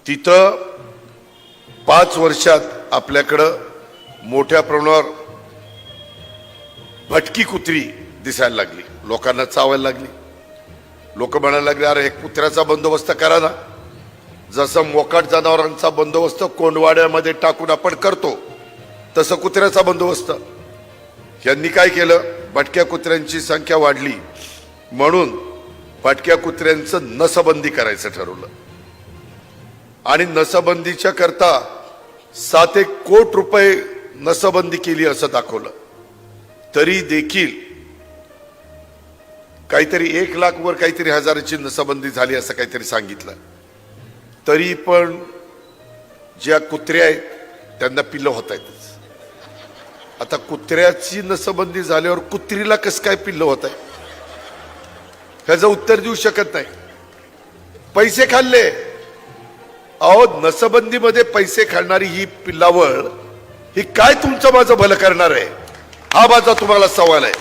तिथं 5 वर्षात आपल्याकडं मोठ्या प्रमाणावर भटकी कुत्री दिसायला लागली, लोकांना चावायला लागली. लोक म्हणायला लागले, अरे एक कुत्र्याचा बंदोबस्त करा ना. जसं मोकाट जनावरांचा बंदोबस्त कोंडवाड्यामध्ये टाकून आपण करतो तसं कुत्र्याचा बंदोबस्त. यांनी काय केलं, भटक्या कुत्र्यांची संख्या वाढली म्हणून भटक्या कुत्र्यांचं नसबंदी करायचं ठरवलं आणि नसबंदीच्या करता 7 कोटी रुपये नसबंदी केली असं दाखवलं. तरी देखील काहीतरी 1 लाख वर काहीतरी हजाराची नसबंदी झाली असं काहीतरी सांगितलं. तरी पण ज्या कुत्र्या आहेत त्यांना पिल्लं होत आहेत. आता कुत्र्याची नसबंदी झाल्यावर कुत्रीला कसं काय पिल्लं होत आहे ह्याचं उत्तर देऊ शकत नाही. पैसे खाल्ले, अहो नसबंदीमध्ये पैसे खाणारी ही पिल्लावळ ही काय तुमचं माझं भलं करणार आहे, हा माझा तुम्हाला सवाल आहे.